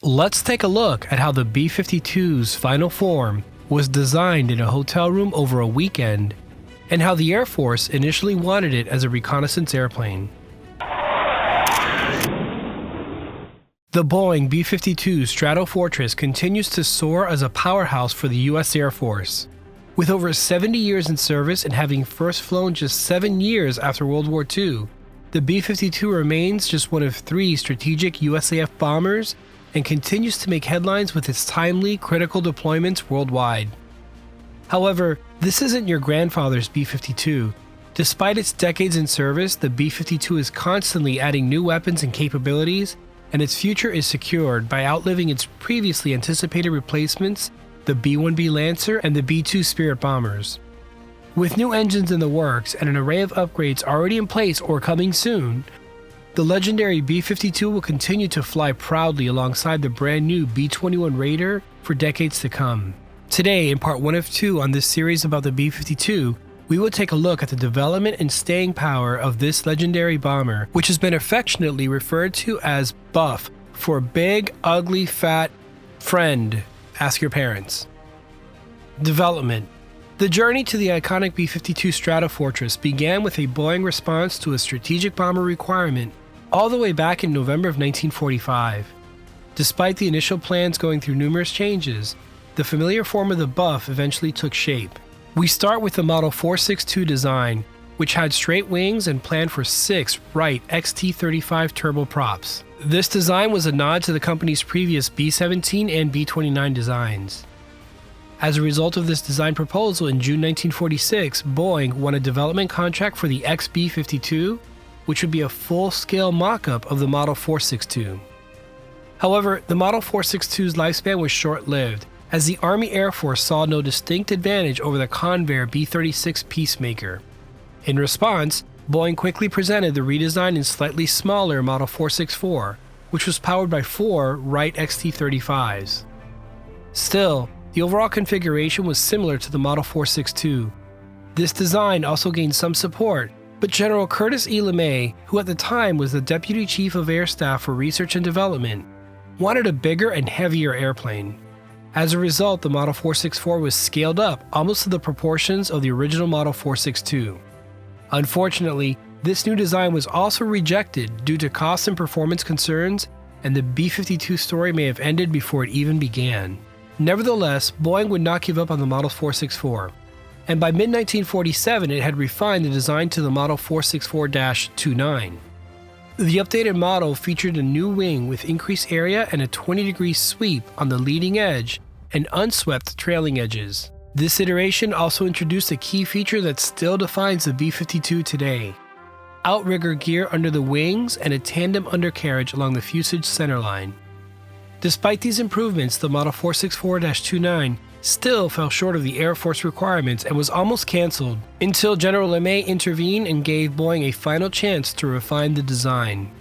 Let's take a look at how the B-52's final form was designed in a hotel room over a weekend, and how the Air Force initially wanted it as a reconnaissance airplane. The Boeing B-52 Stratofortress continues to soar as a powerhouse for the U.S. Air Force. With over 70 years in service and having first flown just 7 years after World War II, the B-52 remains just one of 3 strategic USAF bombers and continues to make headlines with its timely, critical deployments worldwide. However, this isn't your grandfather's B-52. Despite its decades in service, the B-52 is constantly adding new weapons and capabilities, and its future is secured by outliving its previously anticipated replacements, the B-1B Lancer and the B-2 Spirit bombers. With new engines in the works and an array of upgrades already in place or coming soon, the legendary B-52 will continue to fly proudly alongside the brand new B-21 Raider for decades to come. Today, in part 1 of 2 on this series about the B-52, we will take a look at the development and staying power of this legendary bomber, which has been affectionately referred to as BUF, for Big, Ugly, Fat Friend. Ask your parents. Development. The journey to the iconic B-52 Stratofortress began with a Boeing response to a strategic bomber requirement all the way back in November of 1945. Despite the initial plans going through numerous changes, the familiar form of the BUF eventually took shape. We start with the Model 462 design, which had straight wings and planned for 6 Wright XT-35 turboprops. This design was a nod to the company's previous B-17 and B-29 designs. As a result of this design proposal, in June 1946, Boeing won a development contract for the XB-52, which would be a full-scale mock-up of the Model 462. However, the Model 462's lifespan was short-lived, as the Army Air Force saw no distinct advantage over the Convair B-36 Peacemaker. In response, Boeing quickly presented the redesigned and slightly smaller Model 464, which was powered by 4 Wright XT-35s. Still, the overall configuration was similar to the Model 462. This design also gained some support, but General Curtis E. LeMay, who at the time was the Deputy Chief of Air Staff for Research and Development, wanted a bigger and heavier airplane. As a result, the Model 464 was scaled up almost to the proportions of the original Model 462. Unfortunately, this new design was also rejected due to cost and performance concerns, and the B-52 story may have ended before it even began. Nevertheless, Boeing would not give up on the Model 464, and by mid-1947 it had refined the design to the Model 464-29. The updated model featured a new wing with increased area and a 20-degree sweep on the leading edge and unswept trailing edges. This iteration also introduced a key feature that still defines the B-52 today: outrigger gear under the wings and a tandem undercarriage along the fuselage centerline. Despite these improvements, the Model 464-29 still fell short of the Air Force requirements and was almost canceled, until General LeMay intervened and gave Boeing a final chance to refine the design.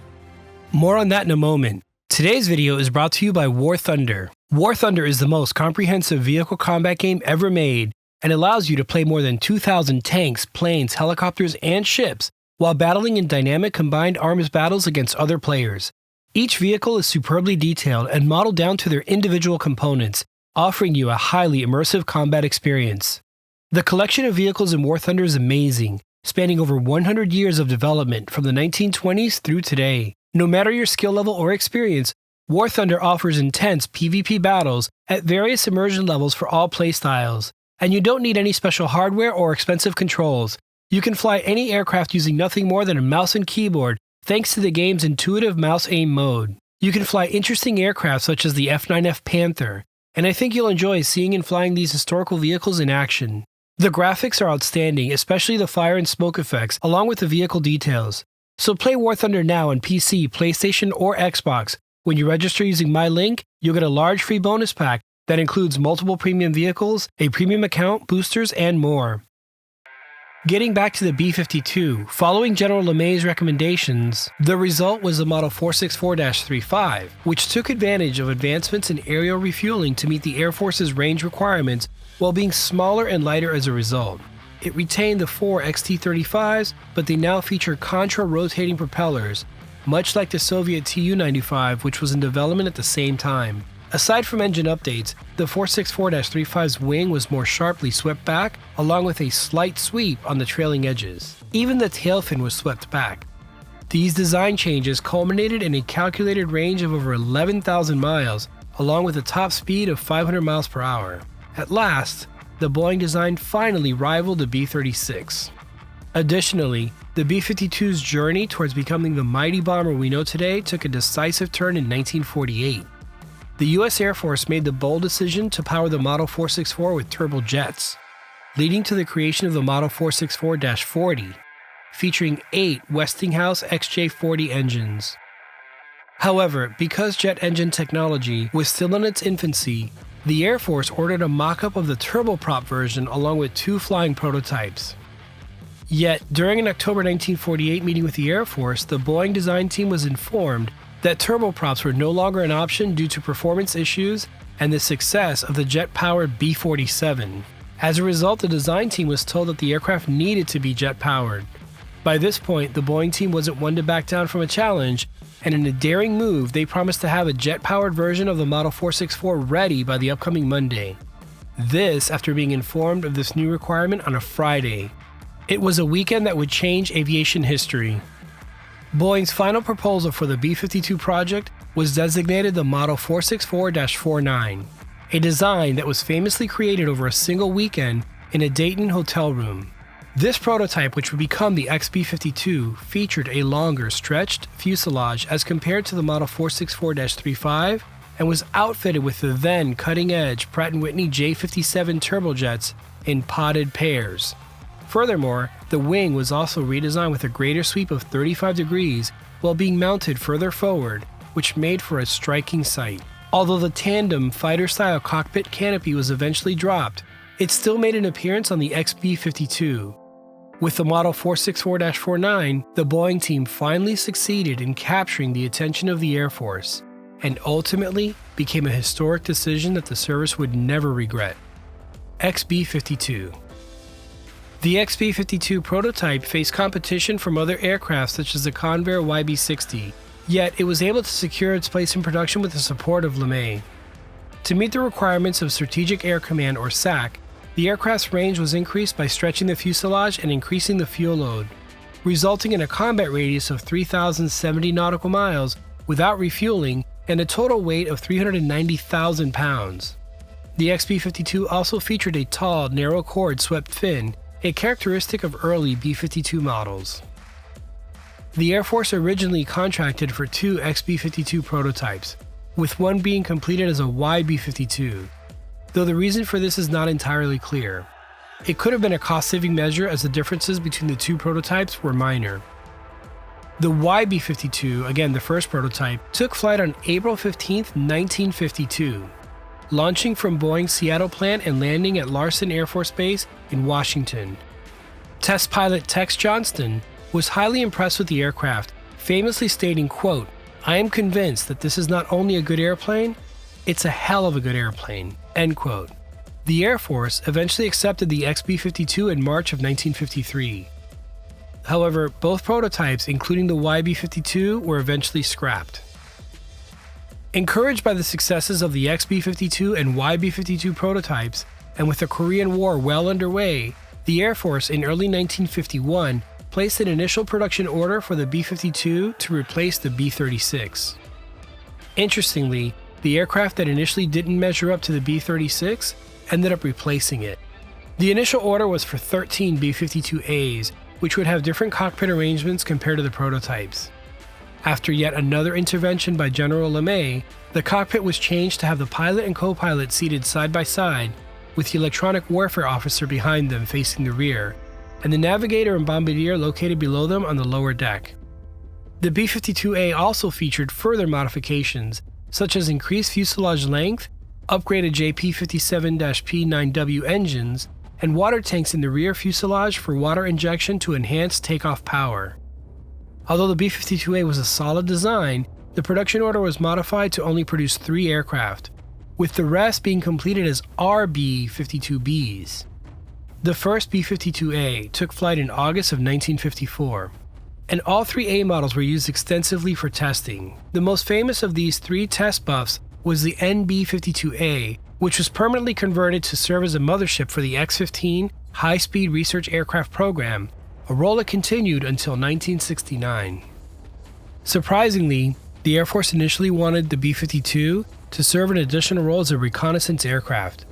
More on that in a moment. Today's video is brought to you by War Thunder. War Thunder is the most comprehensive vehicle combat game ever made, and allows you to play more than 2,000 tanks, planes, helicopters, and ships while battling in dynamic combined arms battles against other players. Each vehicle is superbly detailed and modeled down to their individual components, offering you a highly immersive combat experience. The collection of vehicles in War Thunder is amazing, spanning over 100 years of development from the 1920s through today. No matter your skill level or experience, War Thunder offers intense PvP battles at various immersion levels for all playstyles, and you don't need any special hardware or expensive controls. You can fly any aircraft using nothing more than a mouse and keyboard, thanks to the game's intuitive mouse aim mode. You can fly interesting aircraft such as the F-9F Panther, and I think you'll enjoy seeing and flying these historical vehicles in action. The graphics are outstanding, especially the fire and smoke effects, along with the vehicle details. So play War Thunder now on PC, PlayStation, or Xbox. When you register using my link, you'll get a large free bonus pack that includes multiple premium vehicles, a premium account, boosters, and more. Getting back to the B-52, following General LeMay's recommendations, the result was the Model 464-35, which took advantage of advancements in aerial refueling to meet the Air Force's range requirements while being smaller and lighter as a result. It retained the 4 XT-35s, but they now feature contra-rotating propellers, much like the Soviet Tu-95, which was in development at the same time. Aside from engine updates, the 464-35's wing was more sharply swept back, along with a slight sweep on the trailing edges. Even the tail fin was swept back. These design changes culminated in a calculated range of over 11,000 miles, along with a top speed of 500 miles per hour. At last, the Boeing design finally rivaled the B-36. Additionally, the B-52's journey towards becoming the mighty bomber we know today took a decisive turn in 1948. The U.S. Air Force made the bold decision to power the Model 464 with turbojets, leading to the creation of the Model 464-40, featuring 8 Westinghouse XJ40 engines. However, because jet engine technology was still in its infancy, the Air Force ordered a mock-up of the turboprop version along with 2 flying prototypes. Yet, during an October 1948 meeting with the Air Force, the Boeing design team was informed that turboprops were no longer an option due to performance issues and the success of the jet-powered B-47. As a result, the design team was told that the aircraft needed to be jet-powered. By this point, the Boeing team wasn't one to back down from a challenge, and in a daring move, they promised to have a jet-powered version of the Model 464 ready by the upcoming Monday. This after being informed of this new requirement on a Friday. It was a weekend that would change aviation history. Boeing's final proposal for the B-52 project was designated the Model 464-49, a design that was famously created over a single weekend in a Dayton hotel room. This prototype, which would become the XB-52, featured a longer, stretched fuselage as compared to the Model 464-35 and was outfitted with the then cutting-edge Pratt & Whitney J57 turbojets in podded pairs. Furthermore, the wing was also redesigned with a greater sweep of 35 degrees while being mounted further forward, which made for a striking sight. Although the tandem fighter-style cockpit canopy was eventually dropped, it still made an appearance on the XB-52. With the Model 464-49, the Boeing team finally succeeded in capturing the attention of the Air Force, and ultimately became a historic decision that the service would never regret. XB-52. The XB-52 prototype faced competition from other aircraft such as the Convair YB-60, yet it was able to secure its place in production with the support of LeMay. To meet the requirements of Strategic Air Command or SAC, the aircraft's range was increased by stretching the fuselage and increasing the fuel load, resulting in a combat radius of 3,070 nautical miles without refueling and a total weight of 390,000 pounds. The XB-52 also featured a tall, narrow chord swept fin, a characteristic of early B-52 models. The Air Force originally contracted for 2 XB-52 prototypes, with one being completed as a YB-52, though the reason for this is not entirely clear. It could have been a cost-saving measure as the differences between the 2 prototypes were minor. The YB-52, again the first prototype, took flight on April 15, 1952. Launching from Boeing's Seattle plant and landing at Larson Air Force Base in Washington. Test pilot Tex Johnston was highly impressed with the aircraft, famously stating, quote, "I am convinced that this is not only a good airplane, it's a hell of a good airplane," end quote. The Air Force eventually accepted the XB-52 in March of 1953. However, both prototypes, including the YB-52, were eventually scrapped. Encouraged by the successes of the XB-52 and YB-52 prototypes, and with the Korean War well underway, the Air Force in early 1951 placed an initial production order for the B-52 to replace the B-36. Interestingly, the aircraft that initially didn't measure up to the B-36 ended up replacing it. The initial order was for 13 B-52As, which would have different cockpit arrangements compared to the prototypes. After yet another intervention by General LeMay, the cockpit was changed to have the pilot and co-pilot seated side by side, with the electronic warfare officer behind them facing the rear, and the navigator and bombardier located below them on the lower deck. The B-52A also featured further modifications, such as increased fuselage length, upgraded JP57-P9W engines, and water tanks in the rear fuselage for water injection to enhance takeoff power. Although the B-52A was a solid design, the production order was modified to only produce 3 aircraft, with the rest being completed as RB-52Bs. The first B-52A took flight in August of 1954. and all three A models were used extensively for testing. The most famous of these three test buffs was the B-52A, which was permanently converted to serve as a mothership for the X-15 high-speed research aircraft program, a role that continued until 1969. Surprisingly, the Air Force initially wanted the B-52 to serve an additional role as a reconnaissance aircraft.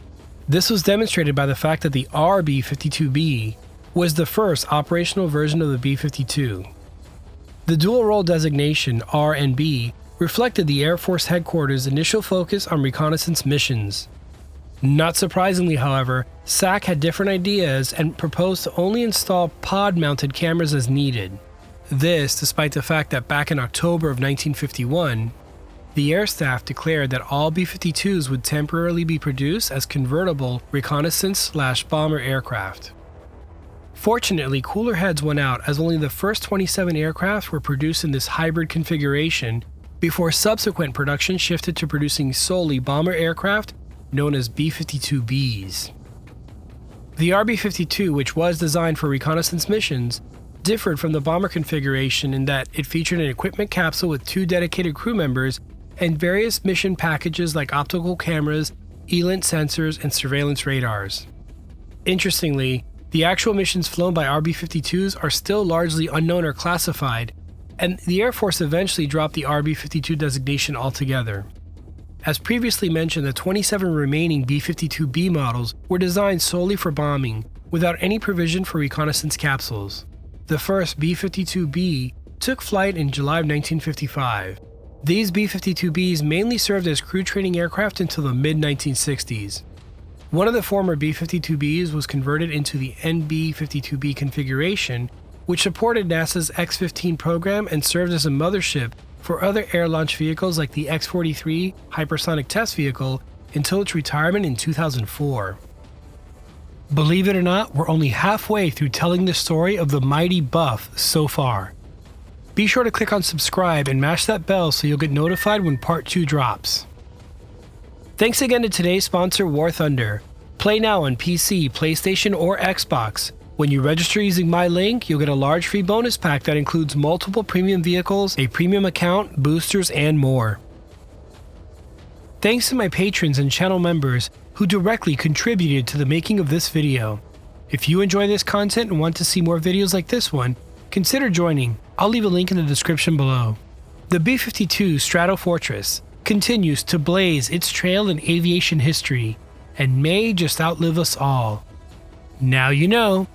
This was demonstrated by the fact that the B-52B was the first operational version of the B-52. The dual-role designation R and B reflected the Air Force Headquarters' initial focus on reconnaissance missions. Not surprisingly, however, SAC had different ideas and proposed to only install pod-mounted cameras as needed. This, despite the fact that back in October of 1951, the Air Staff declared that all B-52s would temporarily be produced as convertible reconnaissance/bomber aircraft. Fortunately, cooler heads won out as only the first 27 aircraft were produced in this hybrid configuration before subsequent production shifted to producing solely bomber aircraft known as B-52Bs. The B-52, which was designed for reconnaissance missions, differed from the bomber configuration in that it featured an equipment capsule with 2 dedicated crew members and various mission packages like optical cameras, ELINT sensors, and surveillance radars. Interestingly, the actual missions flown by B-52s are still largely unknown or classified, and the Air Force eventually dropped the B-52 designation altogether. As previously mentioned, the 27 remaining B-52B models were designed solely for bombing, without any provision for reconnaissance capsules. The first B-52B took flight in July of 1955. These B-52Bs mainly served as crew training aircraft until the mid-1960s. One of the former B-52Bs was converted into the B-52B configuration, which supported NASA's X-15 program and served as a mothership for other air launch vehicles like the X-43 hypersonic test vehicle until its retirement in 2004. Believe it or not, we're only halfway through telling the story of the mighty buff so far. Be sure to click on subscribe and mash that bell so you'll get notified when part 2 drops. Thanks again to today's sponsor, War Thunder. Play now on PC, PlayStation, or Xbox. When you register using my link, you'll get a large free bonus pack that includes multiple premium vehicles, a premium account, boosters, and more. Thanks to my patrons and channel members who directly contributed to the making of this video. If you enjoy this content and want to see more videos like this one, consider joining. I'll leave a link in the description below. The B-52 Stratofortress continues to blaze its trail in aviation history and may just outlive us all. Now you know.